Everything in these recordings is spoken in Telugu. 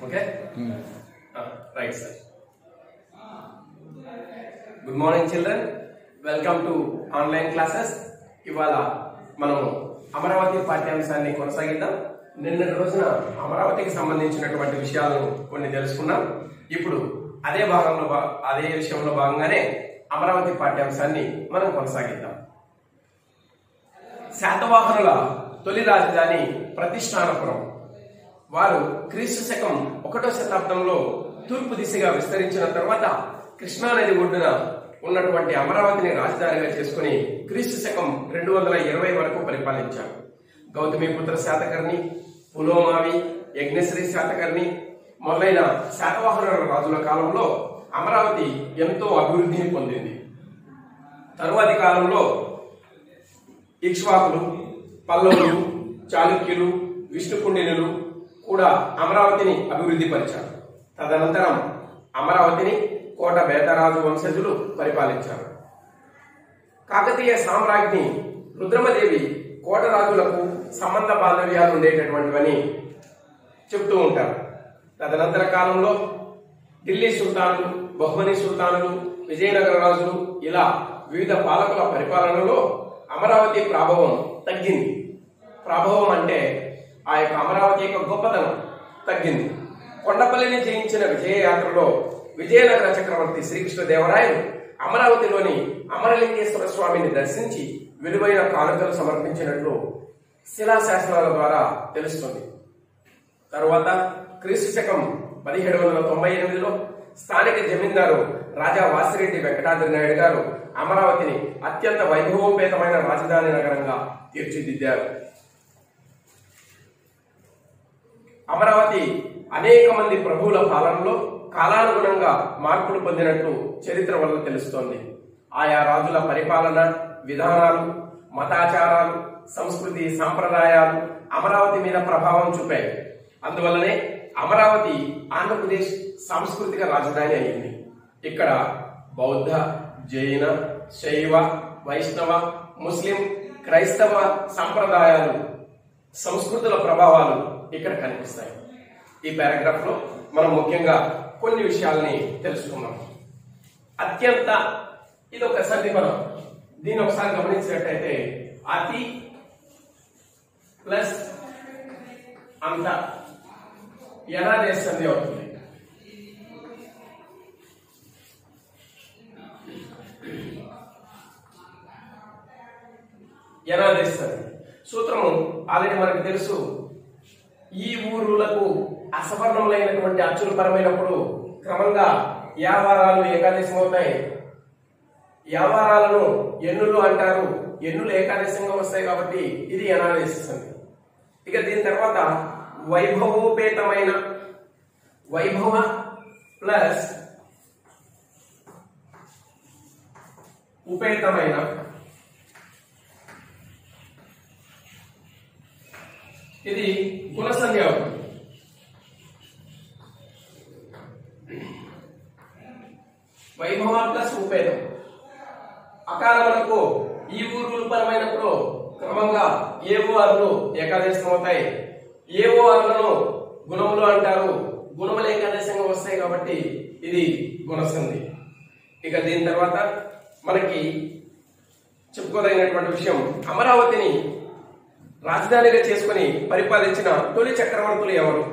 Okay? Right, sir. Good morning, children. Welcome to online classes. ఇవాళ మనము అమరావతి పాఠ్యాంశాన్ని కొనసాగిద్దాం. నిన్నటి రోజున అమరావతికి సంబంధించినటువంటి విషయాలను కొన్ని తెలుసుకున్నాం. ఇప్పుడు అదే విషయంలో భాగంగానే అమరావతి పాఠ్యాంశాన్ని మనం కొనసాగిద్దాం. శాతవాహనుల తొలి రాజధాని ప్రతిష్టానపురం. వారు క్రీస్తు శకం 1వ శతాబ్దంలో తూర్పు దిశగా విస్తరించిన తర్వాత కృష్ణానది ఒడ్డున ఉన్నటువంటి అమరావతిని రాజధానిగా చేసుకుని క్రీస్తు శకం 220 వరకు పరిపాలించారు. గౌతమిపుత్ర శాతకర్ణి, పులోమావి, యజ్ఞశ్రీ శాతకర్ణి మొదలైన శాతవాహనుల రాజుల కాలంలో అమరావతి ఎంతో అభివృద్ధిని పొందింది. తరువాతి కాలంలో ఇక్ష్వాకులు, పల్లవులు, చాళుక్యులు, విష్ణుకుండినులు కూడా అమరావతిని అభివృద్ధి పరిచారు. తదనంతరం అమరావతిని కోట బేతరాజు వంశజులు పరిపాలించారు. కాకతీయ సామ్రాజ్ఞి రుద్రమదేవి కోట రాజులకు సంబంధ బాంధవ్యాలు ఉండేటటువంటివని చెప్తూ ఉంటారు. తదనంతర కాలంలో ఢిల్లీ సుల్తానులు, బహుమని సుల్తానులు, విజయనగర రాజులు ఇలా వివిధ పాలకుల పరిపాలనలో అమరావతి ప్రాభవం తగ్గింది. ప్రాభవం అంటే ఆ యొక్క అమరావతి యొక్క గొప్పతనం తగ్గింది. కొండపల్లిని జయించిన విజయయాత్రలో విజయనగర చక్రవర్తి శ్రీకృష్ణదేవరాయలు అమరావతిలోని అమరలింగేశ్వర స్వామిని దర్శించి విలువైన కానుకలు సమర్పించినట్లు శిలాశాసనాల ద్వారా తెలుస్తుంది. తరువాత క్రీస్తు శకం 1798లో స్థానిక జమీందారు రాజా వాసిరెడ్డి వెంకటాద్రి నాయుడు గారు అమరావతిని అత్యంత వైభవోపేతమైన రాజధాని నగరంగా తీర్చిదిద్దారు. అమరావతి అనేక మంది ప్రభువుల పాలనలో కాలానుగుణంగా మార్పులు పొందినట్టు చరిత్ర వల్ల తెలుస్తోంది. ఆయా రాజుల పరిపాలన విధానాలు, మతాచారాలు, సంస్కృతి సంప్రదాయాలు అమరావతి మీద ప్రభావం చూపాయి. అందువల్లనే అమరావతి ఆంధ్రప్రదేశ్ సాంస్కృతిక రాజధాని అయింది. ఇక్కడ బౌద్ధ, జైన, శైవ, వైష్ణవ, ముస్లిం, క్రైస్తవ సంప్రదాయాలు, సంస్కృతుల ప్రభావాలు ఇక్కడ కనిపిస్తాయి. ఈ పారాగ్రాఫ్ లో మనం ముఖ్యంగా కొన్ని విషయాలని తెలుసుకున్నాం. ఇది ఒక సంధిపదం. దీన్ని ఒకసారి గమనించినట్టయితే అతి ప్లస్ అంత ఎలా చేస్తుంది అవుతుంది. ఎలా చేస్తుంది సూత్రము ఆల్రెడీ మనకు తెలుసు. ఈ ఊరులకు అసవర్ణములైనటువంటి అచ్చులు పరమైనప్పుడు క్రమంగా యావారాలు ఏకాదశం అవుతాయి. యావారాలను ఎన్నులు అంటారు. ఎన్నులు ఏకాదశంగా వస్తాయి కాబట్టి ఇది ఎనాలిసిస్తుంది. ఇక దీని తర్వాత వైభవోపేతమైన, వైభవ ప్లస్ ఉపేతమైన, ఇది గుణసంజ్ఞ అవుతుంది. వైభవ ప్లస్ ఉపేతం. అకాలములకు ఈ ఊరులు పరమైనప్పుడు క్రమంగా ఏవో అర్లు ఏకాదశం అవుతాయి. ఏవో అర్లను గుణములు అంటారు. గుణములు ఏకాదశంగా వస్తాయి కాబట్టి ఇది గుణసంధి. ఇక దీని తర్వాత మనకి చెప్పుకోదగినటువంటి విషయం, అమరావతిని రాజధానిగా చేసుకుని పరిపాలించిన తొలి చక్రవర్తులు ఎవరు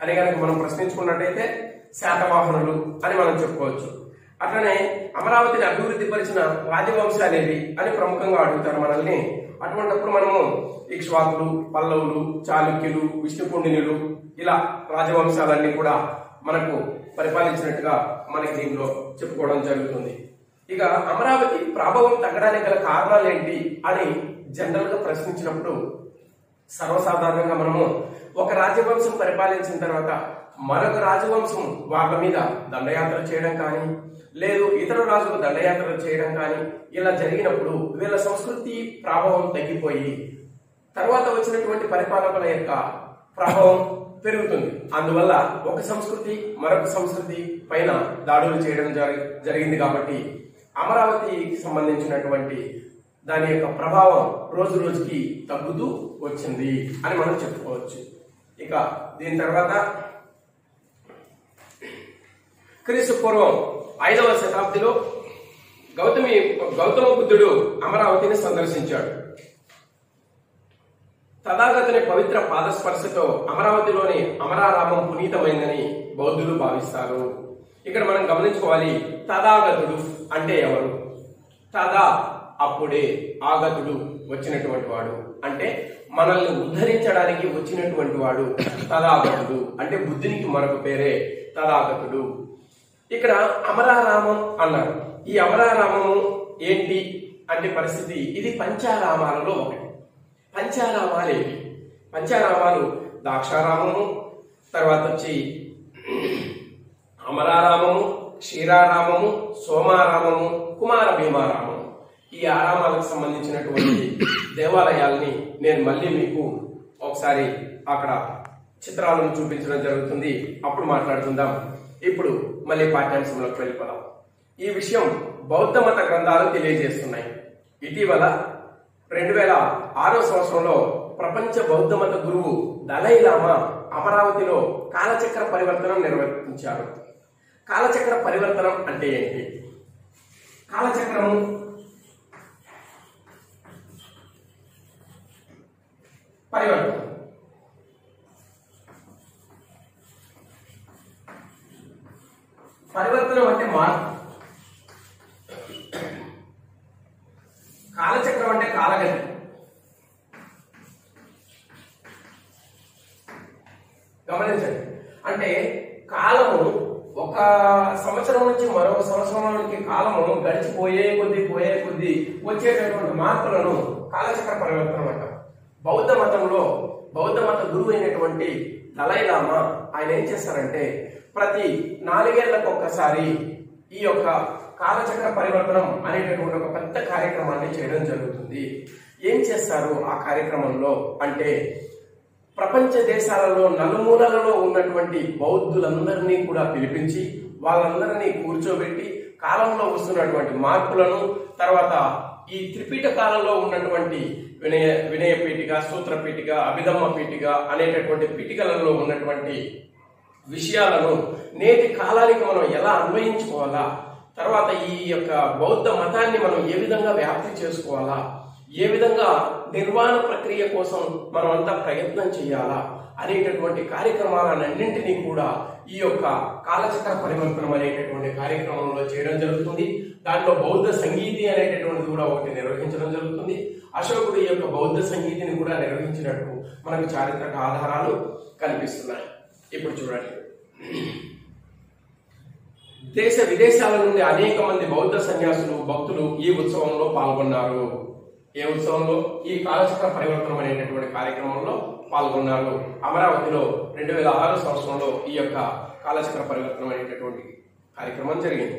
అని కనుక మనం ప్రశ్నించుకున్నట్టయితే శాతవాహనులు అని మనం చెప్పుకోవచ్చు. అట్లనే అమరావతిని అభివృద్ధి పరిచిన రాజవంశాలేవి అని ప్రముఖంగా అడుగుతారు మనల్ని. అటువంటిప్పుడు మనము ఇక్ష్వాకులు, పల్లవులు, చాళుక్యులు, విష్ణుకుండినులు ఇలా రాజవంశాలన్నీ కూడా మనకు పరిపాలించినట్టుగా మనకి దీంట్లో చెప్పుకోవడం జరుగుతుంది. ఇక అమరావతి ప్రభావం తగ్గడానికి గల కారణాలు ఏంటి అని జనరల్ గా ప్రశ్నించినప్పుడు సర్వసాధారణంగా మనము ఒక రాజవంశం పరిపాలించిన తర్వాత మరొక రాజవంశం వాళ్ళ మీద దండయాత్ర చేయడం కానీ, లేదు ఇతర రాజులు దండయాత్రలు చేయడం కానీ ఇలా జరిగినప్పుడు వీళ్ళ సంస్కృతి ప్రభావం తగ్గిపోయి తర్వాత వచ్చినటువంటి పరిపాలకుల యొక్క ప్రభావం పెరుగుతుంది. అందువల్ల ఒక సంస్కృతి మరొక సంస్కృతి పైన దాడులు చేయడం జరిగింది. కాబట్టి అమరావతికి సంబంధించినటువంటి దాని యొక్క ప్రభావం రోజు రోజుకి తగ్గుతూ వచ్చింది అని మనం చెప్పుకోవచ్చు. ఇక దీని తర్వాత క్రీస్తు పూర్వం 5వ శతాబ్దిలో గౌతమ బుద్ధుడు అమరావతిని సందర్శించాడు. తథాగతుని పవిత్ర పాదస్పర్శతో అమరావతిలోని అమరారామం పునీతమైందని బౌద్ధులు భావిస్తారు. ఇక్కడ మనం గమనించుకోవాలి, తథాగతుడు అంటే ఎవరు? తదా అప్పుడే, ఆగతుడు వచ్చినటువంటి వాడు అంటే మనల్ని ఉద్ధరించడానికి వచ్చినటువంటి వాడు తథాగతుడు. అంటే బుద్ధునికి మరొక పేరే తథాగతుడు. ఇక్కడ అమరారామం అన్నారు. ఈ అమరారామము ఏంటి అంటే పరిస్థితి, ఇది పంచారామాలలో ఒకటి. పంచారామాలు ఏవి? పంచారామాలు ద్రాక్షారామము, తర్వాత వచ్చి అమరారామము, క్షీరారామము, సోమారామము, కుమార భీమారామము. ఈ ఆరామాలకు సంబంధించినటువంటి దేవాలయాల్ని నేను మళ్ళీ మీకు ఒకసారి అక్కడ చిత్రాలను చూపించడం జరుగుతుంది, అప్పుడు మాట్లాడుకుందాం. ఇప్పుడు మళ్ళీ పాఠ్యాంశంలోకి వెళ్ళిపోదాం. ఈ విషయం బౌద్ధ మత గ్రంథాలు తెలియజేస్తున్నాయి. ఇటీవల 2006వ సంవత్సరంలో ప్రపంచ బౌద్ధ మత గురువు దలై లామా అమరావతిలో కాలచక్ర పరివర్తనం నిర్వహించారు. కాలచక్ర పరివర్తనం అంటే ఏంటి? కాలచక్రము పరివర్తనం పరివర్తనం అంటే మార్పు. కాలచక్రం అంటే కాలగతి. గమనించండి, అంటే కాలము ఒక సంవత్సరం నుంచి మరొక సంవత్సరానికి కాలము గడిచిపోయే కొద్దీ వచ్చేటటువంటి మార్పులను కాలచక్ర పరివర్తనం అంటాం. బౌద్ధ మతంలో బౌద్ధ మత గురువు అయినటువంటి దలై లామా ఆయన ఏం చేస్తారంటే ప్రతి 4 ఏళ్లకు ఒక్కసారి ఈ యొక్క కాలచక్ర పరివర్తనం అనేటటువంటి ఒక పెద్ద కార్యక్రమాన్ని చేయడం జరుగుతుంది. ఏం చేస్తారు ఆ కార్యక్రమంలో అంటే ప్రపంచ దేశాలలో నలుమూలలలో ఉన్నటువంటి బౌద్ధులందరినీ కూడా పిలిపించి వాళ్ళందరినీ కూర్చోబెట్టి కాలంలో వస్తున్నటువంటి మార్పులను, తర్వాత ఈ త్రిపీఠకాలలో ఉన్నటువంటి వినయ పీఠిక, సూత్ర పీఠిక, అభిధమ్మ పీఠిక అనేటటువంటి పీఠికలలో ఉన్నటువంటి విషయాలను నేటి కాలానికి మనం ఎలా అన్వయించుకోవాలా, తర్వాత ఈ యొక్క బౌద్ధ మతాన్ని మనం ఏ విధంగా వ్యాప్తి చేసుకోవాలా, ఏ విధంగా నిర్వాణ ప్రక్రియ కోసం మనం అంతా ప్రయత్నం చేయాలా అనేటటువంటి కార్యక్రమాలన్నింటినీ కూడా ఈ యొక్క కాలచక్ర పరివర్తనం అనేటటువంటి కార్యక్రమంలో చేయడం జరుగుతుంది. దాంట్లో బౌద్ధ సంగీతి అనేటటువంటిది కూడా ఒకటి నిర్వహించడం జరుగుతుంది. అశోకుడు ఈ యొక్క బౌద్ధ సంగీతిని కూడా నిర్వహించినట్టు మనకు చారిత్రక ఆధారాలు కనిపిస్తున్నాయి. ఇప్పుడు చూడండి, దేశ విదేశాల నుండి అనేక మంది బౌద్ధ సన్యాసులు, భక్తులు ఈ ఉత్సవంలో పాల్గొన్నారు. ఏ ఉత్సవంలో? ఈ కాలచక్ర పరివర్తనం అనేటటువంటి కార్యక్రమంలో పాల్గొన్నారు. అమరావతిలో 2006 సంవత్సరంలో ఈ యొక్క కాలచక్ర పరివర్తనం అనేటటువంటి కార్యక్రమం జరిగింది.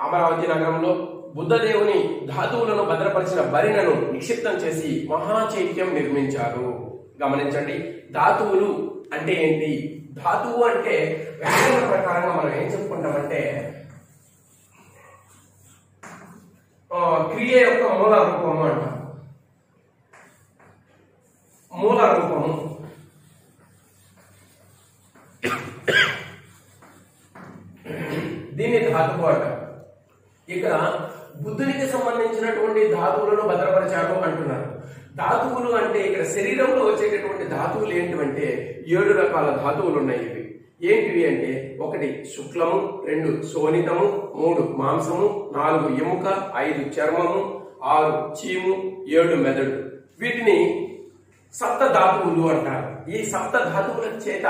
అమరావతి నగరంలో బుద్ధదేవుని ధాతువులను భద్రపరిచిన బరినను నిక్షిప్తం చేసి మహాచైత్యం నిర్మించారు. గమనించండి, ధాతువులు అంటే ఏంటి? ధాతువు అంటే వ్యాకరణ ప్రకారంగా మనం ఏం చెప్పుకుంటామంటే క్రియ యొక్క మూల రూపము అంటాం. మూల రూపము దీన్ని ధాతువు అంటాం. ఇక్కడ బుద్ధునికి సంబంధించినటువంటి ధాతువులను భద్రపరిచారు అంటున్నారు. ధాతువులు అంటే ఇక్కడ శరీరంలో వచ్చేటటువంటి ధాతువులు ఏంటివంటే 7 రకాల ధాతువులు ఉన్నాయి. ఇవి ఏంటివి అంటే 1 శుక్లము, 2 శోణితము, 3 మాంసము, 4 ఎముక, 5 చర్మము, 6 చీము, 7 మెదడు. వీటిని సప్త ధాతువులు అంటారు. ఈ సప్త ధాతువుల చేత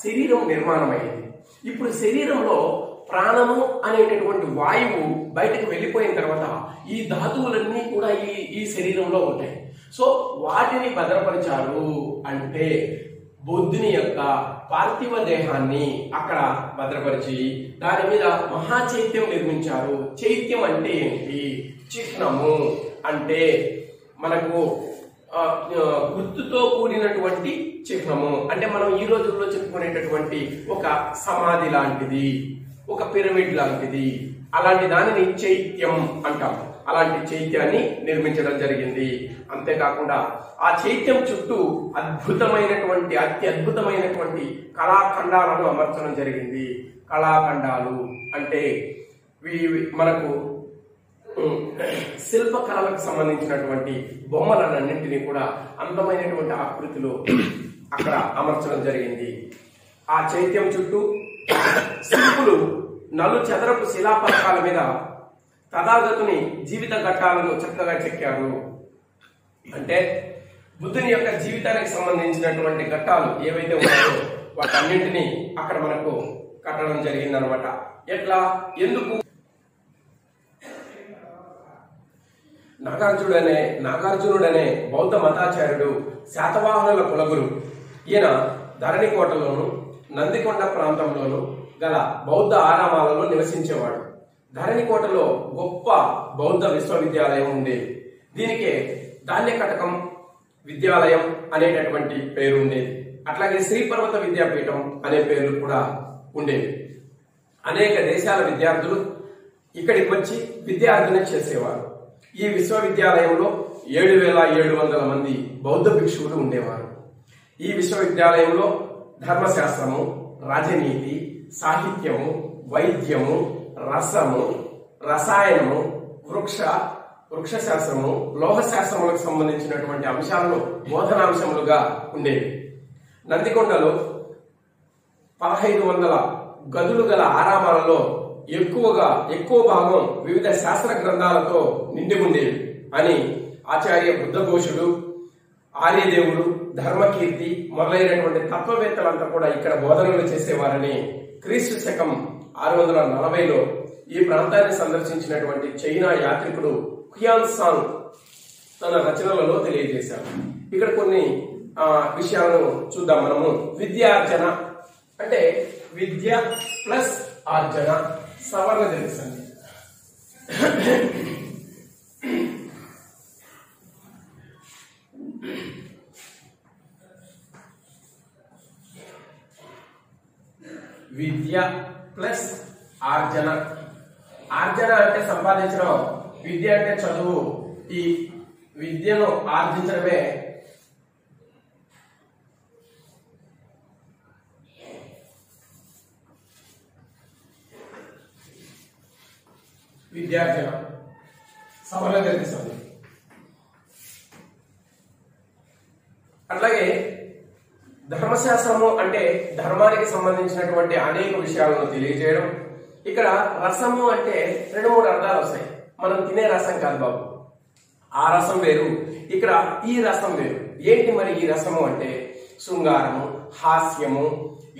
శరీరం నిర్మాణమైంది. ఇప్పుడు శరీరంలో ప్రాణము అనేటటువంటి వాయువు బయటకు వెళ్ళిపోయిన తర్వాత ఈ ధాతువులన్నీ కూడా ఈ శరీరంలో ఉంటాయి. సో వాటిని భద్రపరిచారు అంటే బుద్ధుని యొక్క పార్థివ దేహాన్ని అక్కడ భద్రపరిచి దాని మీద మహాచైత్యం నిర్మించారు. చైత్యం అంటే ఏంటి? చిహ్నము అంటే మనకు గుర్తుతో కూడినటువంటి చిహ్నము. అంటే మనం ఈ రోజుల్లో చెప్పుకునేటటువంటి ఒక సమాధి లాంటిది, ఒక పిరమిడ్ లాంటిది, అలాంటి దానిని చైత్యం అంటాం. అలాంటి చైత్యాన్ని నిర్మించడం జరిగింది. అంతేకాకుండా ఆ చైత్యం చుట్టూ అత్యద్భుతమైనటువంటి కళాఖండాలను అమర్చడం జరిగింది. కళాఖండాలు అంటే మనకు శిల్పకళలకు సంబంధించినటువంటి బొమ్మలన్నింటినీ కూడా అందమైనటువంటి ఆకృతిలో అక్కడ అమర్చడం జరిగింది. ఆ చైత్యం చుట్టూ శిల్పులు నలు చదరపు శిలాపలకాల మీద తథాగతుని జీవిత ఘట్టాలను చక్కగా చెక్కారు. అంటే బుద్ధుని యొక్క జీవితానికి సంబంధించినటువంటి ఘట్టాలు ఏవైతే ఉన్నాయో వాటన్నింటినీ అక్కడ మనకు కట్టడం జరిగిందనమాట. ఎట్లా, ఎందుకు? నాగార్జునుడనే బౌద్ధ మతాచార్యుడు శాతవాహనుల కులగురు. ఈయన ధరణికోటలోను నందికొండ ప్రాంతంలోను గల బౌద్ధ ఆరామాలలో నివసించేవాడు. ధరణికోటలో గొప్ప బౌద్ధ విశ్వవిద్యాలయం ఉండేది. దీనికే ధాన్యకటకం విద్యాలయం అనేటటువంటి పేరు ఉండేది. అట్లాగే శ్రీపర్వత విద్యాపీఠం అనే పేర్లు కూడా ఉండేవి. అనేక దేశాల విద్యార్థులు ఇక్కడికి వచ్చి విద్యార్థులు చేసేవారు. ఈ విశ్వవిద్యాలయంలో 7,700 మంది బౌద్ధ భిక్షువులు ఉండేవారు. ఈ విశ్వవిద్యాలయంలో ధర్మశాస్త్రము, రాజనీతి, సాహిత్యము, వైద్యము, రసము, రసాయనము, వృక్షశాస్త్రము, లోహశాస్త్రములకు సంబంధించినటువంటి అంశాలను బోధనాంశములుగా ఉండేవి. నందికొండలో 1500 గదులు గల ఆరామాలలో ఎక్కువ భాగం వివిధ శాస్త్ర గ్రంథాలతో నిండి ఉండేవి అని ఆచార్య బుద్ధఘోషుడు, ఆర్యదేవుడు, ధర్మకీర్తి మొదలైనటువంటి తత్వవేత్తలంతా కూడా ఇక్కడ బోధనలు చేసేవారని క్రీస్తు శకం 640లో ఈ ప్రాంతాన్ని సందర్శించినటువంటి చైనా యాత్రికుడు హ్యాన్ సాంగ్ తన రచనలలో తెలియజేశారు. ఇక్కడ కొన్ని విషయాలను చూద్దాం మనము. విద్యార్జన అంటే విద్య ప్లస్ ఆర్జన, సవర్ణ తెలుసండి. విద్య ప్లస్ ఆర్జన. ఆర్జన అంటే సంపాదించడం, విద్య అంటే చదువు. ఈ విద్యను ఆర్జించడమే విద్యార్జన, సవర్ణ తెలుస్తుంది. అట్లాగే ధర్మశాస్త్రము అంటే ధర్మానికి సంబంధించినటువంటి అనేక విషయాలను తెలియజేయడం. ఇక్కడ రసము అంటే 2-3 అర్థాలు వస్తాయి. మనం తినే రసం కాదు బాబు, ఆ రసం వేరు, ఇక్కడ ఈ రసం వేరు. ఏంటి మరి ఈ రసము అంటే? శృంగారము, హాస్యము,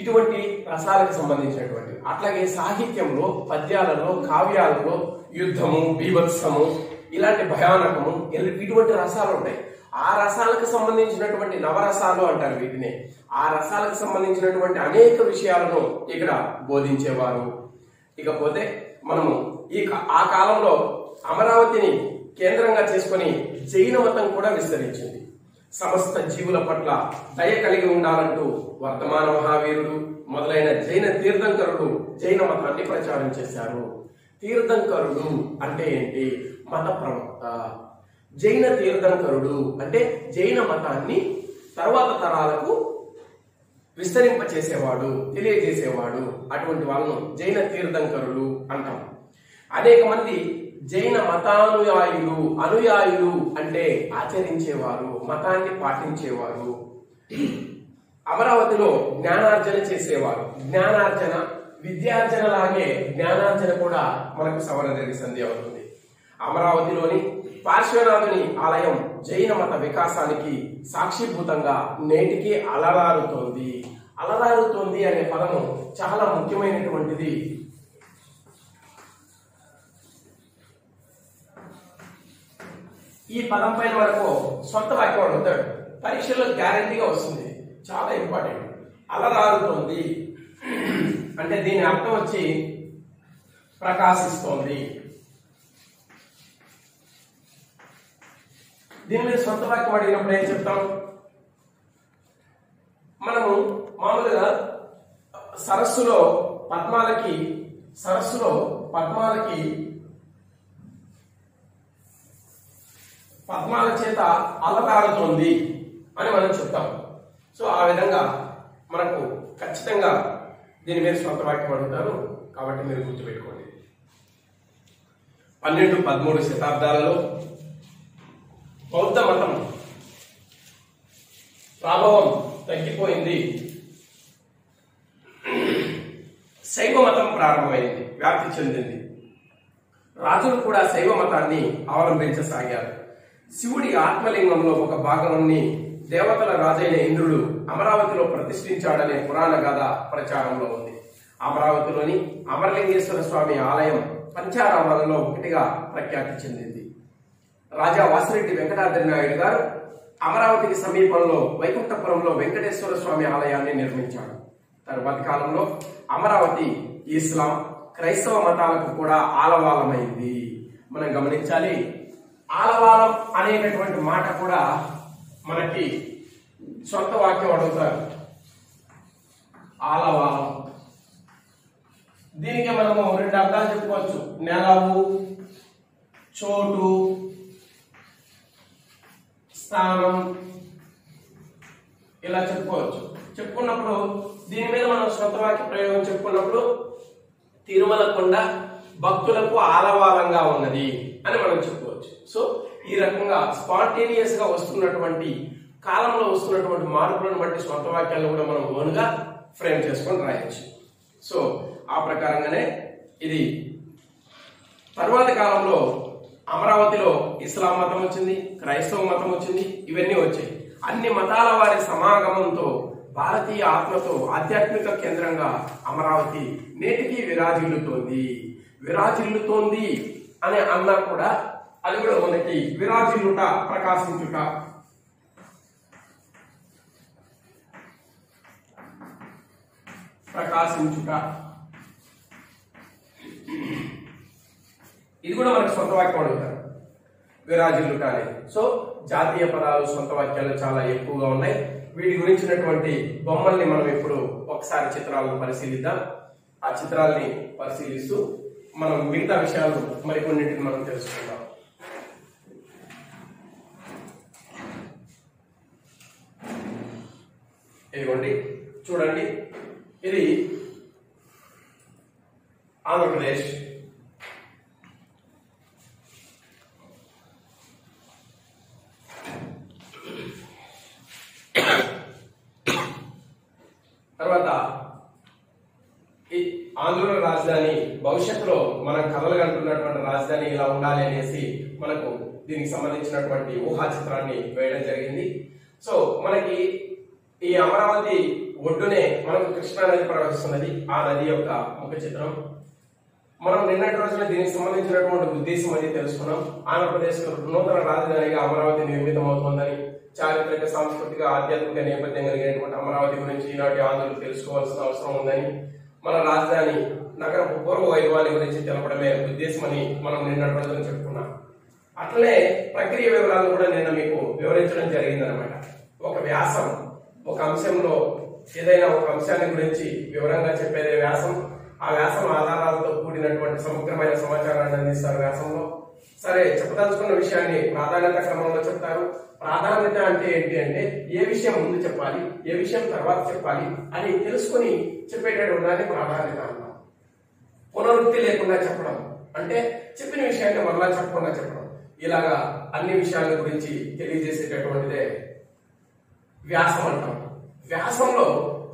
ఇటువంటి రసాలకు సంబంధించినటువంటి. అట్లాగే సాహిత్యంలో, పద్యాలలో, కావ్యాలలో యుద్ధము, బీభత్సము, ఇలాంటి భయానకము, ఇటువంటి రసాలు ఉంటాయి. ఆ రసాలకు సంబంధించినటువంటి నవరసాలు అంటారు వీటిని. ఆ రసాలకు సంబంధించినటువంటి అనేక విషయాలను ఇక్కడ బోధించేవారు. ఇకపోతే మనము ఆ కాలంలో అమరావతిని కేంద్రంగా చేసుకుని జైన మతం కూడా విస్తరించింది. సమస్త జీవుల పట్ల దయ కలిగి ఉండాలంటూ వర్తమాన మహావీరుడు మొదలైన జైన తీర్థంకరుడు జైన మతాన్ని ప్రచారం చేశారు. తీర్థంకరుడు అంటే ఏంటి? మత ప్రవక్త. జైన తీర్థంకరుడు అంటే జైన మతాన్ని తర్వాత తరాలకు విస్తరింపచేసేవాడు, తెలియజేసేవాడు. అటువంటి వాళ్ళను జైన తీర్థంకరులు అంటాం. అనేక మంది జైన అనుయాయులు అంటే ఆచరించేవారు, మతాన్ని పాటించేవారు. అమరావతిలో జ్ఞానార్జన చేసేవారు. జ్ఞానార్జన, విద్యార్జన లాగే జ్ఞానార్జన కూడా మనకు సవర్ణ సంధి అవుతుంది. అమరావతిలోని పార్శ్వనాథుని ఆలయం జైన మత వికాసానికి సాక్షిభూతంగా నేటికి అలరారుతోంది. అలరారుతోంది అనే పదము చాలా ముఖ్యమైనటువంటిది. ఈ పదం పైన మనకు సొంత వాక్యం అడుగుతాడు, పరీక్షల్లో గ్యారంటీగా వస్తుంది, చాలా ఇంపార్టెంట్. అలరారుతోంది అంటే దీని అర్థం వచ్చి ప్రకాశిస్తోంది. దీని మీద సొంత వాక్యం అడిగినప్పుడు ఏం చెప్తాం? మనము మామూలుగా సరస్సులో పద్మాలకి పద్మాల చేత అలరాడుతోంది అని మనం చెప్తాం. సో ఆ విధంగా మనకు ఖచ్చితంగా దీని మీద సొంత వాక్యం అడుగుతారు కాబట్టి మీరు గుర్తుపెట్టుకోండి. 12-13 శతాబ్దాలలో బౌద్ధ మతం ప్రభావం తగ్గిపోయింది, శైవ మతం ప్రారంభమైంది, వ్యాప్తి చెందింది. రాజులు కూడా శైవ మతాన్ని అవలంబించసాగారు. శివుడి ఆత్మలింగంలో ఒక భాగాన్ని దేవతల రాజైన ఇంద్రుడు అమరావతిలో ప్రతిష్ఠించాడనే పురాణ గాథ ప్రచారంలో ఉంది. అమరావతిలోని అమరలింగేశ్వర స్వామి ఆలయం పంచారామాలలో ఒకటిగా ప్రఖ్యాతి చెందింది. రాజా వాసిరెడ్డి వెంకటాద్రి నాయుడు గారు అమరావతికి సమీపంలో వైకుంఠపురంలో వెంకటేశ్వర స్వామి ఆలయాన్ని నిర్మించాడు. తరువాతి కాలంలో అమరావతి ఇస్లాం, క్రైస్తవ మతాలకు కూడా ఆలవాలమైంది. మనం గమనించాలి, ఆలవాలం అనేటటువంటి మాట కూడా మనకి సొంత వాక్యం అడుగుతారు. ఆలవాలం, దీనికి మనము 2 అర్థాలు చెప్పుకోవచ్చు. నెలవు, చోటు, స్థానం, ఇలా చెప్పుకోవచ్చు. చెప్పుకున్నప్పుడు దీని మీద మనం సొంత వాక్య ప్రయోగం చెప్పుకున్నప్పుడు తిరుమల కొండ భక్తులకు ఆలవాలంగా ఉన్నది అని మనం చెప్పుకోవచ్చు. సో ఈ రకంగా స్పాంటేనియస్ గా వస్తున్నటువంటి కాలంలో వస్తున్నటువంటి మార్పులను బట్టి సొంత వాక్యాలను కూడా మనం ఓన్గా ఫ్రేమ్ చేసుకొని రాయొచ్చు. సో ఆ ప్రకారంగానే ఇది తరువాతి కాలంలో అమరావతిలో ఇస్లాం మతం వచ్చింది, క్రైస్తవ మతం వచ్చింది, ఇవన్నీ వచ్చాయి. అన్ని మతాల వారి సమాగమంతో భారతీయ ఆత్మతో ఆధ్యాత్మిక కేంద్రంగా అమరావతి నేటికి విరాజిల్లుతోంది అని అన్నా కూడా అది కూడా మనకి విరాజిల్లుట, ప్రకాశించుట, ఇది కూడా మనకి సొంత వాక్యం అడుగుతారు, విరాజిల్లుట అనేది. సో జాతీయ పదాలు సొంత వాక్యాలు చాలా ఎక్కువగా ఉన్నాయి. వీటి గురించినటువంటి బొమ్మల్ని మనం ఇప్పుడు ఒకసారి చిత్రాలను పరిశీలిద్దాం. ఆ చిత్రాలని పరిశీలిస్తూ మనం మిగతా విషయాలు మరికొన్నింటిని మనం తెలుసుకుందాం. ఇదిగోండి చూడండి, ఇది ఆంధ్రప్రదేశ్, తర్వాత ఈ ఆంధ్ర రాజధాని భవిష్యత్తులో మనం కలలు కంటున్నటువంటి రాజధాని ఇలా ఉండాలి అనేసి మనకు దీనికి సంబంధించినటువంటి ఊహా చిత్రాన్ని వేయడం జరిగింది. సో మనకి ఈ అమరావతి ఒడ్డునే మనకు కృష్ణా నది ప్రవహిస్తున్నది. ఆ నది యొక్క ముఖ చిత్రం మనం నిన్నటి రోజున దీనికి సంబంధించినటువంటి ఉద్దేశం అది తెలుసుకున్నాం. ఆంధ్రప్రదేశ్ నూతన రాజధానిగా అమరావతి నిర్మితం అవుతుందని, చారిత్రక, సాంస్కృతిక, ఆధ్యాత్మిక నేపథ్యం కలిగినటువంటి అమరావతి గురించి ఈనాటి ఆంధ్రులు తెలుసుకోవాల్సిన అవసరం ఉందని, మన రాజధాని నగర పూర్వ వైభవాన్ని గురించి తెలపడమే ఉద్దేశమని మనం నిన్నటి రోజున చెప్పుకున్నాం. అట్లనే ప్రక్రియ వివరాలను కూడా నిన్న మీకు వివరించడం జరిగిందనమాట. ఒక వ్యాసం, ఒక అంశంలో ఏదైనా ఒక అంశాన్ని గురించి వివరంగా చెప్పేదే వ్యాసం. ఆ వ్యాసం ఆధారాలతో కూడినటువంటి సమగ్రమైన సమాచారాన్ని అందిస్తారు వ్యాసంలో. సరే, చెప్పదలుచుకున్న విషయాన్ని ప్రాధాన్యత క్రమంలో చెప్తారు. ప్రాధాన్యత అంటే ఏంటి అంటే ఏ విషయం ముందు చెప్పాలి, ఏ విషయం తర్వాత చెప్పాలి అని తెలుసుకుని చెప్పేటటువంటి దాన్ని ప్రాధాన్యత అంటాం. పునరుక్తి లేకుండా చెప్పడం అంటే చెప్పిన విషయాన్ని మరలా చెప్పకుండా చెప్పడం. ఇలాగా అన్ని విషయాల గురించి తెలియజేసేటటువంటిదే వ్యాసం అంటాం. వ్యాసంలో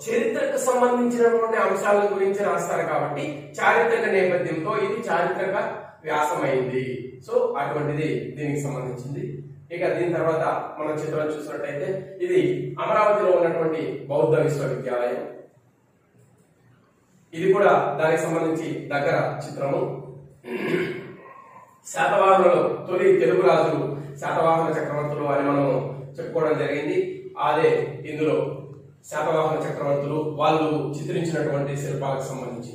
చరిత్రకు సంబంధించినటువంటి అంశాల గురించి రాస్తారు కాబట్టి చారిత్రక నేపథ్యంతో ఇది చారిత్రక వ్యాసం అయింది. సో అటువంటిది దీనికి సంబంధించింది. ఇక దీని తర్వాత మనం చిత్రం చూసినట్టయితే ఇది అమరావతిలో ఉన్నటువంటి బౌద్ధ విశ్వవిద్యాలయం. ఇది కూడా దానికి సంబంధించి దగ్గర చిత్రము. శాతవాహనులు తొలి తెలుగు రాజులు శాతవాహన చక్రవర్తులు అని మనం చెప్పుకోవడం జరిగింది. అదే ఇందులో శాతవాహన చక్రవర్తులు వాళ్ళు చిత్రించినటువంటి శిల్పాలకు సంబంధించి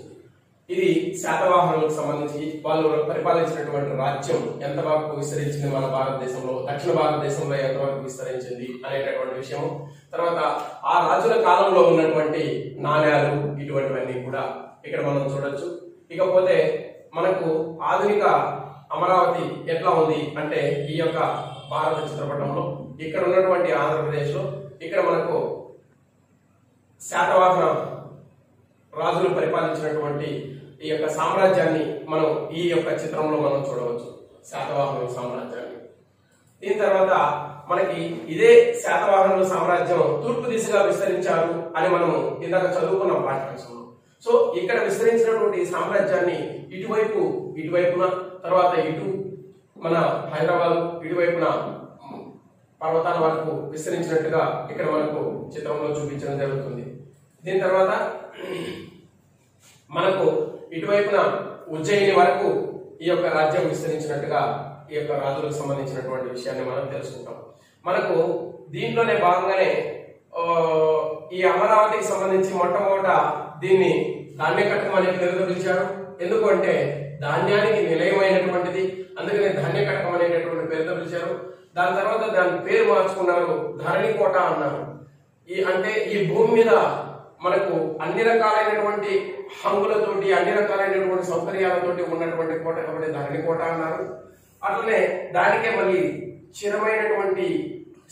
ఇది శాతవాహనులకు సంబంధించి వాళ్ళు పరిపాలించినటువంటి రాజ్యం ఎంతవరకు విస్తరించింది, మన భారతదేశంలో, దక్షిణ భారతదేశంలో ఎంతవరకు విస్తరించింది అనేటటువంటి విషయం. తర్వాత ఆ రాజుల కాలంలో ఉన్నటువంటి నాణ్యాలు, ఇటువంటివన్నీ కూడా ఇక్కడ మనం చూడొచ్చు. ఇకపోతే మనకు ఆధునిక అమరావతి ఎట్లా ఉంది అంటే ఈ యొక్క భారత చిత్రపటంలో ఇక్కడ ఉన్నటువంటి ఆంధ్రప్రదేశ్ లో ఇక్కడ మనకు శాతవాహన రాజులు పరిపాలించినటువంటి ఈ యొక్క సామ్రాజ్యాన్ని మనం ఈ యొక్క చిత్రంలో మనం చూడవచ్చు, శాతవాహనుల సామ్రాజ్యాన్ని. దీని తర్వాత మనకి ఇదే శాతవాహనుల సామ్రాజ్యం తూర్పు దిశగా విస్తరించారు అని మనము ఇందాక చదువుకున్నాం పాఠ్యాంశంలో. సో ఇక్కడ విస్తరించినటువంటి సామ్రాజ్యాన్ని ఇటువైపున తర్వాత ఇటు మన హైదరాబాద్ ఇటువైపున పర్వతాల వరకు విస్తరించినట్టుగా ఇక్కడ మనకు చిత్రంలో చూపించడం జరుగుతుంది. దీని తర్వాత మనకు ఇటువైపున ఉజ్జయిని వరకు ఈ యొక్క రాజ్యం విస్తరించినట్టుగా ఈ యొక్క రాజులకు సంబంధించినటువంటి విషయాన్ని మనం తెలుసుకుంటాం. మనకు దీంట్లోనే భాగంగానే ఈ అమరావతికి సంబంధించి మొట్టమొదట దీన్ని ధాన్యకట్టం అనే పేరుతో పిలిచారు. ఎందుకు అంటే ధాన్యానికి నిలయమైనటువంటిది, అందుకనే ధాన్యకట్టం అనేటటువంటి పేరుతో పిలిచారు. దాని తర్వాత దాని పేరు మార్చుకున్నారు, ధరణికోట అన్నారు. అంటే ఈ భూమి మీద మనకు అన్ని రకాలైనటువంటి హంగులతోటి అన్ని రకాలైనటువంటి సౌకర్యాలతోటి ఉన్నటువంటి కోట కాబట్టి ధరణికోట అన్నారు. అట్లనే దానికే మళ్ళీ చిరమైనటువంటి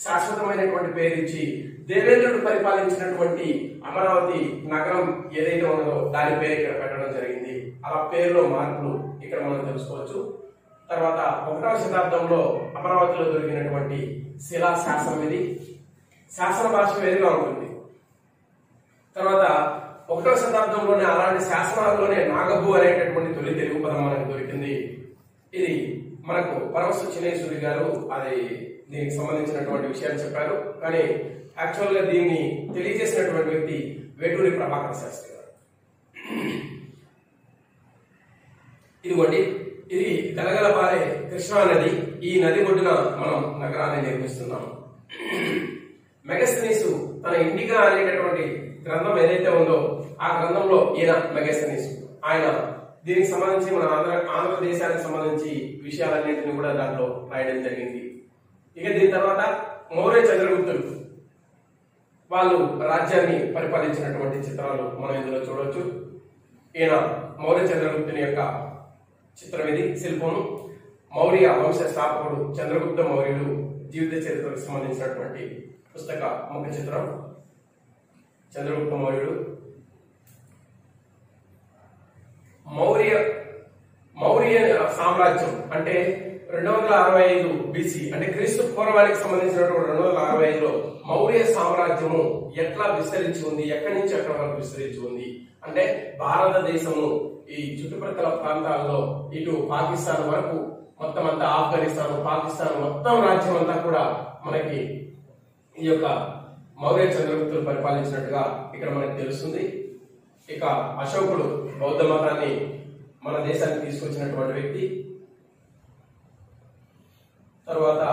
శాశ్వతమైనటువంటి పేరు ఇచ్చి దేవేంద్రుడు పరిపాలించినటువంటి అమరావతి నగరం ఏదైతే ఉన్నదో దాని పేరు ఇక్కడ పెట్టడం జరిగింది. అలా పేరులో మార్పులు ఇక్కడ మనం తెలుసుకోవచ్చు. తర్వాత 1వ శతాబ్దంలో అమరావతిలో దొరికినటువంటి శిలా శాసనం ఇది. శాసన భాష వేరుగా ఉంటుంది. తర్వాత 1వ శతాబ్దంలోనే అలాంటి శాసనాల్లోనే నాగబు అనేటటువంటి తొలి తెలుగు పదం మనకు దొరికింది. ఇది మనకు పరమశ చిన్నేశ్వరి గారు అది దీనికి సంబంధించినటువంటి విషయాలు చెప్పారు. కానీ యాక్చువల్ గా దీన్ని తెలియజేసినటువంటి వ్యక్తి వేటూరి ప్రభాకర శాస్త్రి గారు. ఇదిగోండి, ఇది గలగలపారే కృష్ణా నది. ఈ నది ఒడ్డున మనం నగరాన్ని నిర్మిస్తున్నాము. మెగస్తనీసు తన ఇండికా అనేటటువంటి గ్రంథం ఏదైతే ఉందో ఆ గ్రంథంలో ఈయన మెగస్తనీసు ఆయన దీనికి సంబంధించి మన ఆంధ్రదేశానికి సంబంధించి విషయాలన్నింటినీ కూడా దాంట్లో రాయడం జరిగింది. ఇక దీని తర్వాత మౌర్య చంద్రగుప్తులు వాళ్ళు రాజ్యాన్ని పరిపాలించినటువంటి చిత్రాలు మనం ఇందులో చూడవచ్చు. ఈయన మౌర్య చంద్రగుప్తుని యొక్క చిత్రం ఇది, శిల్పము. మౌర్య వంశ స్థాపకుడు చంద్రగుప్త మౌర్యుడు జీవిత చరిత్రకు సంబంధించినటువంటి పుస్తక ముఖ చిత్రం. చంద్రగుప్త మౌర్యుడు మౌర్య సామ్రాజ్యం అంటే 265 BC అంటే క్రీస్తు పూర్వానికి సంబంధించినటువంటి 265లో మౌర్య సామ్రాజ్యము ఎట్లా విస్తరించి ఉంది, ఎక్కడి నుంచి ఎక్కడి వరకు విస్తరించి ఉంది అంటే భారతదేశము ఈ చుట్టుప్రక్కల ప్రాంతాల్లో ఇటు పాకిస్తాన్ వరకు మొత్తం అంతా, ఆఫ్ఘనిస్తాన్, పాకిస్తాన్ మొత్తం రాజ్యం అంతా కూడా మనకి ఈ యొక్క మౌర్య చంద్రగుప్తులు పరిపాలించినట్టుగా ఇక్కడ మనకి తెలుస్తుంది. ఇక అశోకుడు బౌద్ధ మతాన్ని మన దేశానికి తీసుకొచ్చినటువంటి వ్యక్తి. తర్వాత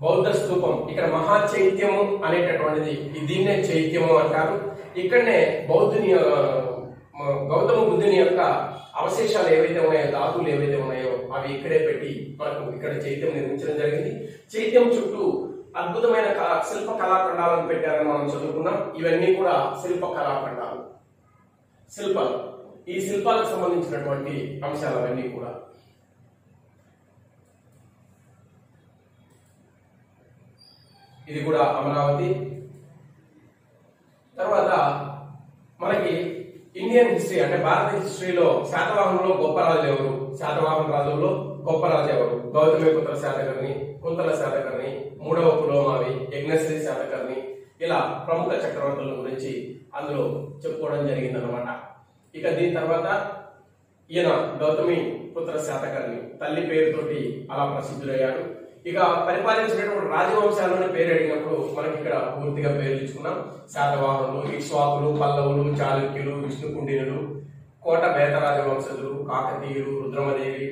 బౌద్ధ స్తూపం, ఇక్కడ మహా చైత్యము అనేటటువంటిది, దీన్నే చైత్యము అంటారు. ఇక్కడనే గౌతమ బుద్ధుని యొక్క అవశేషాలు ఏవైతే ఉన్నాయో, ధాతువులు ఏవైతే ఉన్నాయో అవి ఇక్కడే పెట్టి మనకు ఇక్కడ చైత్యం నిర్మించడం జరిగింది. చైత్యం చుట్టూ అద్భుతమైన శిల్ప కళాఖండాలను పెట్టారని మనం చదువుకున్నాం. ఇవన్నీ కూడా శిల్ప కళాఖండాలు, శిల్పాలు. ఈ శిల్పాలకు సంబంధించినటువంటి అంశాలు అవన్నీ కూడా. ఇది కూడా అమరావతి. తర్వాత మనకి ఇండియన్ హిస్టరీ అంటే భారత హిస్టరీలో శాతవాహనంలో గొప్ప రాజు ఎవరు, శాతవాహన రాజుల్లో గొప్ప రాజు ఎవరు? గౌతమిపుత్ర శాతకర్ణి, కుంతల శాతకర్ణి, 3వ పులోమావి, యజ్ఞశ్రీ శాతకర్ణి, ఇలా ప్రముఖ చక్రవర్తుల గురించి అందులో చెప్పుకోవడం జరిగిందనమాట. ఇక దీని తర్వాత ఈయన గౌతమి పుత్ర శాతకర్ణి తల్లి పేరుతోటి అలా ప్రసిద్ధులయ్యాడు. ఇక పరిపాలించినటువంటి రాజవంశాలను పేరు అడిగినప్పుడు మనకి ఇక్కడ పూర్తిగా పేర్లు ఇచ్చుకున్నాం. శాతవాహనులు, ఇక్ష్వాకులు, పల్లవులు, చాళుక్యులు, విష్ణుకుండినులు, కోట బేతరాజ వంశజులు, కాకతీయులు, రుద్రమదేవి,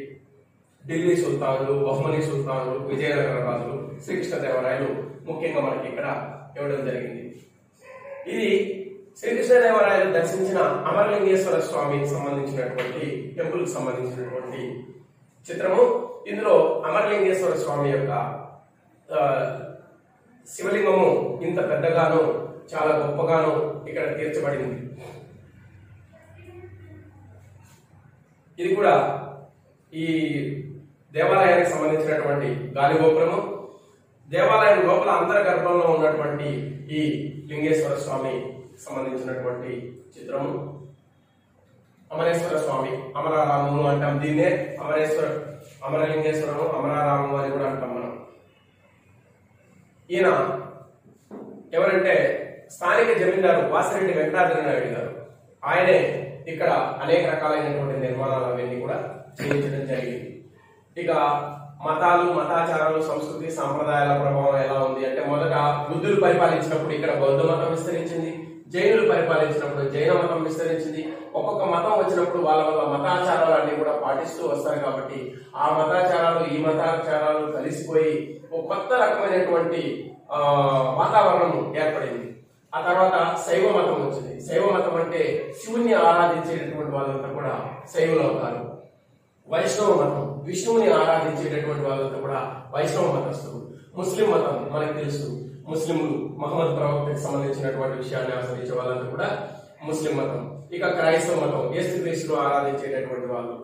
ఢిల్లీ సుల్తానులు, బహుమని సుల్తానులు, విజయనగర రాజులు, శ్రీకృష్ణదేవరాయలు ముఖ్యంగా మనకి ఇక్కడ ఇవ్వడం జరిగింది. ఇది శ్రీకృష్ణదేవరాయలు దర్శించిన అమరలింగేశ్వర స్వామికి సంబంధించినటువంటి టెంపుల్ కి సంబంధించినటువంటి చిత్రము. ఇందులో అమరలింగేశ్వర స్వామి యొక్క శివలింగము ఇంత పెద్దగాను చాలా గొప్పగాను ఇక్కడ తీర్చబడింది. ఇది కూడా ఈ దేవాలయానికి సంబంధించినటువంటి గాలిగోపురము. దేవాలయం లోపల అంతర్గర్భంలో ఉన్నటువంటి ఈ లింగేశ్వర స్వామి సంబంధించినటువంటి చిత్రము. అమరేశ్వర స్వామి, అమరారామము అంటాం దీన్నే. అమరలింగేశ్వరము, అమరారామము అని కూడా అంటాం మనం. ఈయన ఎవరంటే స్థానిక జమీందారు వాసిరెడ్డి వెంకటాద్రి నాయుడు గారు. ఆయనే ఇక్కడ అనేక రకాలైనటువంటి నిర్మాణాలు అవన్నీ కూడా చేయించడం జరిగింది. ఇక మతాలు, మతాచారాలు, సంస్కృతి, సాంప్రదాయాల ప్రభావం ఎలా ఉంది అంటే, మొదట బుద్ధులు పరిపాలించినప్పుడు ఇక్కడ బౌద్ధ మతం విస్తరించింది, జైనులు పరిపాలించినప్పుడు జైన మతం విస్తరించింది. ఒక్కొక్క మతం వచ్చినప్పుడు వాళ్ళ వాళ్ళ మతాచారాలు అన్ని కూడా పాటిస్తూ వస్తారు కాబట్టి ఆ మతాచారాలు ఈ మతాచారాలు కలిసిపోయి ఒక కొత్త రకమైనటువంటి వాతావరణం ఏర్పడింది. ఆ తర్వాత శైవ మతం వచ్చింది. శైవ మతం అంటే శివుణ్ణి ఆరాధించేటటువంటి వాళ్ళంతా కూడా శైవులు అవుతారు. వైష్ణవ మతం విష్ణువుని ఆరాధించేటటువంటి వాళ్ళంతా కూడా వైష్ణవ మతస్థులు. ముస్లిం మతం మనకు తెలుసు, ముస్లింలు మహమ్మద్ ప్రవక్తకి సంబంధించినటువంటి విషయాన్ని ఆచరించే వాళ్ళంతా కూడా ముస్లిం మతం. ఇక క్రైస్తవ మతం యేసుక్రీస్తును ఆరాధించేటటువంటి వాళ్ళు.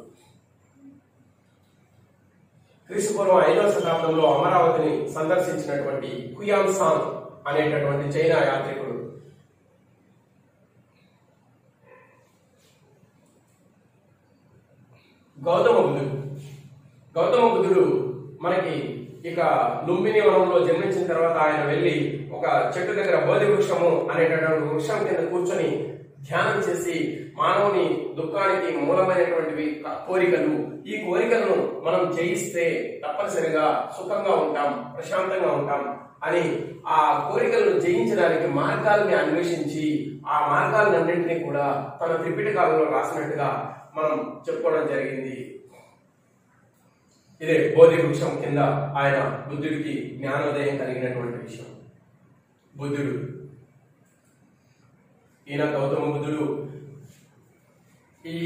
క్రీస్తుపూర్వం 5వ శతాబ్దంలో అమరావతిని సందర్శించినటువంటి హుయాన్ సాంగ్ అనేటటువంటి చైనా యాత్రికుడు గౌతమ బుద్ధుడు మనకి ఇక లుంబిని వనంలో జన్మించిన తర్వాత ఆయన వెళ్లి ఒక చెట్టు దగ్గర బోధి వృక్షము అనేటటువంటి వృక్షం కింద కూర్చొని ధ్యానం చేసి మానవుని దుఃఖానికి మూలమైనటువంటివి కోరికలు, ఈ కోరికలను మనం జయిస్తే తప్పనిసరిగా సుఖంగా ఉంటాం, ప్రశాంతంగా ఉంటాం అని ఆ కోరికలను జయించడానికి మార్గాల్ని అన్వేషించి ఆ మార్గాలన్నింటినీ కూడా తన త్రిపిటకాలలో రాసినట్టుగా మనం చెప్పుకోవడం జరిగింది. ఇదే బోధి వృక్షం కింద ఆయన బుద్ధుడికి జ్ఞానోదయం కలిగినటువంటి విషయం. బుద్ధుడు ఈయన గౌతమ బుద్ధుడు ఈ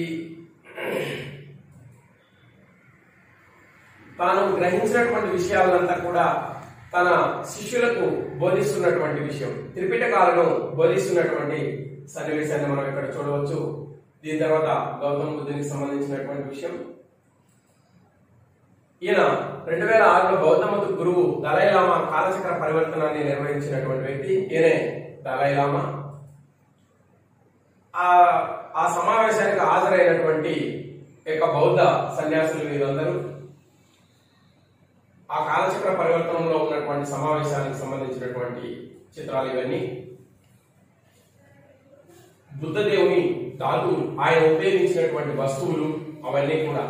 తాను గ్రహించినటువంటి విషయాలంతా కూడా తన శిష్యులకు బోధిస్తున్నటువంటి విషయం, త్రిపిటకాలను బోధిస్తున్నటువంటి సన్నివేశాన్ని మనం ఇక్కడ చూడవచ్చు. దీని తర్వాత గౌతమ బుద్ధునికి సంబంధించినటువంటి విషయం. ఈయన 2006లో బౌద్ధ మత గురువు దలైలామా కాలచక్ర పరివర్తనాన్ని నిర్వహించినటువంటి వ్యక్తి. ఈయనే దలైలామా. ఆ సమావేశానికి హాజరైనటువంటి యొక్క బౌద్ధ సన్యాసులు వీరందరూ ఆ కాలచక్ర పరివర్తనంలో ఉన్నటువంటి సమావేశానికి సంబంధించినటువంటి చిత్రాలు ఇవన్నీ. బుద్ధదేవుని ధాతువులు, ఆయన ఉపయోగించినటువంటి వస్తువులు అవన్నీ కూడా.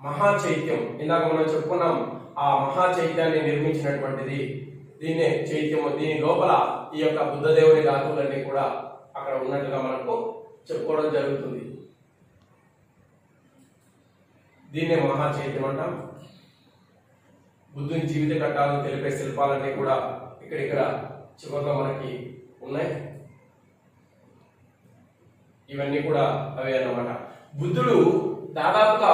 మహా చైత్యం, ఇందాక మనం చెప్పుకున్నాం, ఆ మహా చైత్యాన్ని నిర్మించినటువంటిది దీన్నే చైత్యము. దీని లోపల ఈ యొక్క బుద్ధదేవుని ధాతువులన్నీ కూడా అక్కడ ఉన్నట్టుగా మనకు చెప్పుకోవడం జరుగుతుంది. దీన్నే మహా చైత్యం అంటాం. బుద్ధుని జీవిత ఘట్టాలను తెలిపే శిల్పాలన్నీ కూడా ఇక్కడ చివరిలో మనకి ఉన్నాయి. ఇవన్నీ కూడా అవే అన్నమాట. బుద్ధుడు దాదాపుగా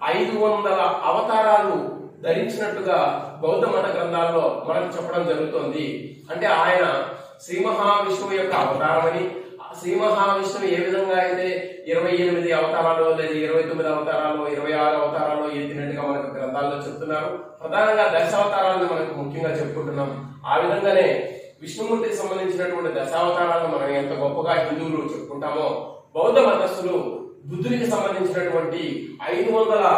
500 అవతారాలు ధరించినట్టుగా బౌద్ధ మత గ్రంథాల్లో మనకు చెప్పడం జరుగుతోంది. అంటే ఆయన శ్రీ మహావిష్ణువు యొక్క అవతారమని, శ్రీ మహావిష్ణువు ఏ విధంగా అయితే 28 అవతారాలు లేదా 29 అవతారాలు 26 అవతారాలు ఎత్తినట్టుగా మనకు గ్రంథాల్లో చెప్తున్నారు. ప్రధానంగా దశావతారాలను మనకు ముఖ్యంగా చెప్పుకుంటున్నాం. ఆ విధంగానే విష్ణుమూర్తికి సంబంధించినటువంటి దశావతారాలను మనం ఎంత గొప్పగా హిందువులు చెప్పుకుంటామో, బౌద్ధ మతస్థులు బుద్ధునికి సంబంధించినటువంటి 500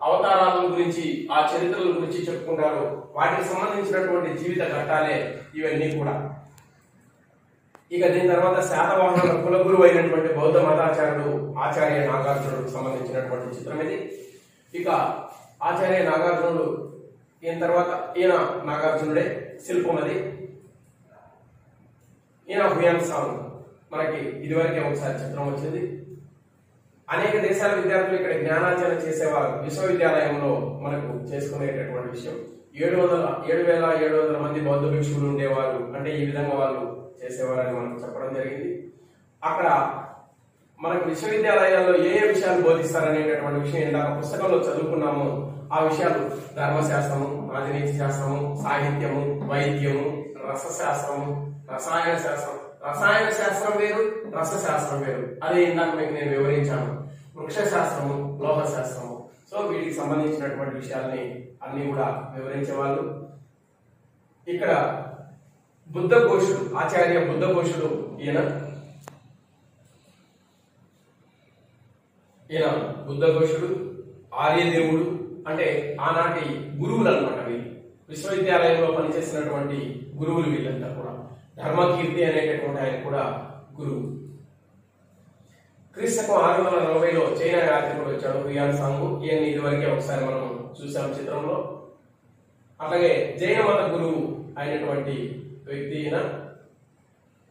అవతారాల గురించి, ఆ చరిత్రల గురించి చెప్పుకుంటారు. వాటికి సంబంధించినటువంటి జీవిత ఘట్టాలే ఇవన్నీ కూడా. ఇక దీని తర్వాత శాతవాహనుల కులగురువు అయినటువంటి బౌద్ధ మతాచార్యుడు ఆచార్య నాగార్జునుడికి సంబంధించినటువంటి చిత్రం ఇది. ఇక ఆచార్య నాగార్జునుడు ఈయన తర్వాత ఈయన నాగార్జునుడే శిల్పం అది. ఈయన హుయాన్ సాంగ్ మనకి ఇదివరకే ఒకసారి చిత్రం వచ్చింది. అనేక దేశాల విద్యార్థులు ఇక్కడ జ్ఞానార్జన చేసేవారు. విశ్వవిద్యాలయంలో మనకు చేసుకునేటటువంటి విషయం. 7,700 మంది బౌద్ధ భిక్షువులు ఉండేవారు. అంటే ఈ విధంగా వాళ్ళు చేసేవారని మనకు చెప్పడం జరిగింది. అక్కడ మనకు విశ్వవిద్యాలయాల్లో ఏ విషయాలు బోధిస్తారనేటటువంటి విషయం ఇందాక పుస్తకంలో చదువుకున్నాము. ఆ విషయాలు ధర్మశాస్త్రము, రాజనీతి శాస్త్రము, సాహిత్యము, వైద్యము, రసశాస్త్రము, రసాయన శాస్త్రం. రసాయన శాస్త్రం వేరు, రసశాస్త్రం వేరు. అదే ఇందాక మీకు నేను వివరించాను. వృక్ష శాస్త్రము, లోహ శాస్త్రము. సో వీటికి సంబంధించినటువంటి విషయాల్ని అన్ని కూడా వివరించేవాళ్ళు. ఇక్కడ బుద్ధఘోషుడు, ఆచార్య బుద్ధఘోషుడు ఈయన బుద్ధఘోషుడు, ఆర్యదేవుడు అంటే ఆనాటి గురువులు అనమాట. వీళ్ళు విశ్వవిద్యాలయంలో పనిచేసినటువంటి గురువులు వీళ్ళంతా కూడా. ధర్మకీర్తి అనేటటువంటి ఆయన కూడా గురువు. క్రీస్తు 640లో చైనా యాత్రికుడు వచ్చాడు హ్యూయాన్ సాంగ్. ఈయన్ని ఇదివరకే ఒకసారి మనం చూసాం చిత్రంలో. అలాగే జైన మత గురువు అయినటువంటి వ్యక్తి ఈయన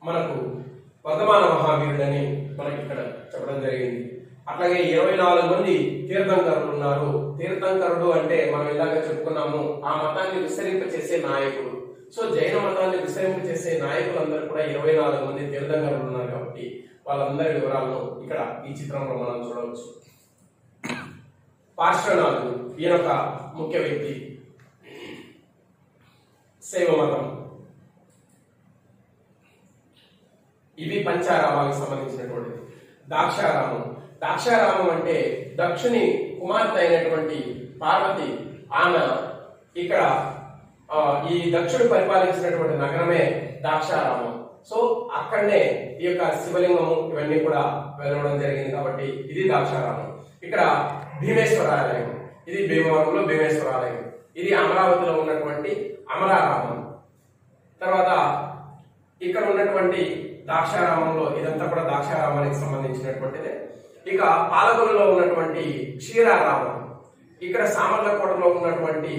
మనకు వర్ధమాన మహావీరుడని మనకి ఇక్కడ చెప్పడం జరిగింది. అట్లాగే 24 మంది తీర్థంకరులు ఉన్నారు. తీర్థంకరుడు అంటే మనం ఇలాగ చెప్పుకున్నాము, ఆ మతాన్ని విస్తరింపచేసే నాయకుడు. సో జైన మతాన్ని విస్తరింపచేసే నాయకులందరూ కూడా 24 మంది తీర్థంకరులు ఉన్నారు కాబట్టి వాళ్ళందరి వివరాలను ఇక్కడ ఈ చిత్రంలో మనం చూడవచ్చు. పార్శ్వనాథుడు ఈయన ఒక ముఖ్య వ్యక్తి. శైవ మతం. ఇవి పంచారామాలకు సంబంధించినటువంటిది. దాక్షారామం. దాక్షారామం అంటే దక్షుని కుమార్తె అయినటువంటి పార్వతి, ఆమె ఇక్కడ ఈ దక్షుడు పరిపాలించినటువంటి నగరమే దాక్షారామం. సో అక్కడనే ఈ యొక్క శివలింగము ఇవన్నీ కూడా వెలవడం జరిగింది కాబట్టి ఇది దాక్షారామం. ఇక్కడ భీమేశ్వరాలయం, ఇది భీమవరంలో భీమేశ్వరాలయం. ఇది అమరావతిలో ఉన్నటువంటి అమరారామం. తర్వాత ఇక్కడ ఉన్నటువంటి దాక్షారామంలో ఇదంతా కూడా దాక్షారామానికి సంబంధించినటువంటిదే. ఇక పాలకొల్లులో ఉన్నటువంటి క్షీరారామం, ఇక్కడ సామర్లకోటలో ఉన్నటువంటి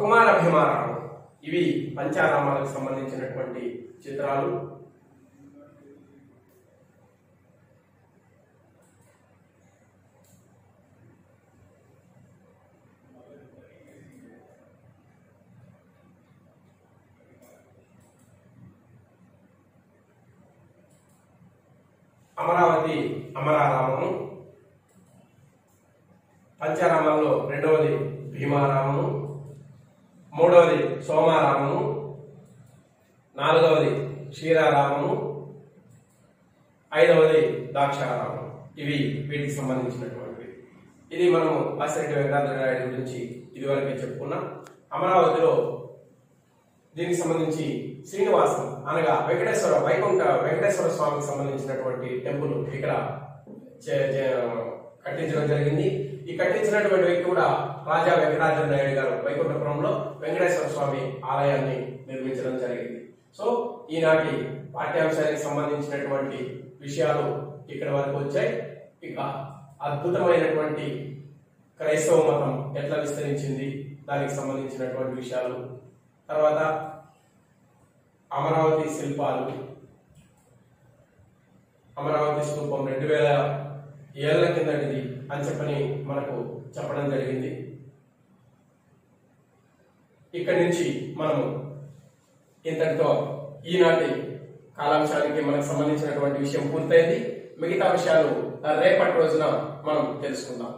కుమార భీమారామం. ఇవి పంచారామాలకు సంబంధించినటువంటి చిత్రాలు. అమరావతి అమరారామము. పంచారామంలో రెండవది భీమారామము, మూడవది సోమారామము, నాలుగవది క్షీరారామము, ఐదవది దాక్షారామం. ఇవి వీటికి సంబంధించినటువంటివి. ఇది మనము వాసిరెడ్డి వెంకటాద్రి నాయుడు గురించి ఇదివరకే చెప్పుకున్నాం. అమరావతిలో దీనికి సంబంధించి శ్రీనివాసం అనగా వెంకటేశ్వర స్వామికి సంబంధించినటువంటి టెంపుల్ ఇక్కడ కట్టించడం జరిగింది. ఈ కట్టించినటువంటి వ్యక్తి కూడా రాజా వెంకటాద్రి నాయుడు గారు వైకుంఠపురంలో వెంకటేశ్వర స్వామి ఆలయాన్ని నిర్మించడం జరిగింది. సో ఈనాటి పాఠ్యాంశానికి సంబంధించినటువంటి విషయాలు ఇక్కడ వరకు వచ్చాయి. ఇక అద్భుతమైనటువంటి క్రైస్తవ మతం ఎట్లా విస్తరించింది దానికి సంబంధించినటువంటి విషయాలు, తర్వాత అమరావతి శిల్పాలు, అమరావతి స్తూపం 2000 ఏళ్ల కిందటిది అని చెప్పని మనకు చెప్పడం జరిగింది. ఇక్కడి నుంచి మనము ఇంతటితో ఈనాటి కాలాంశానికి మనకు సంబంధించినటువంటి విషయం పూర్తయింది. మిగతా విషయాలు రేపటి రోజున మనం తెలుసుకుందాం.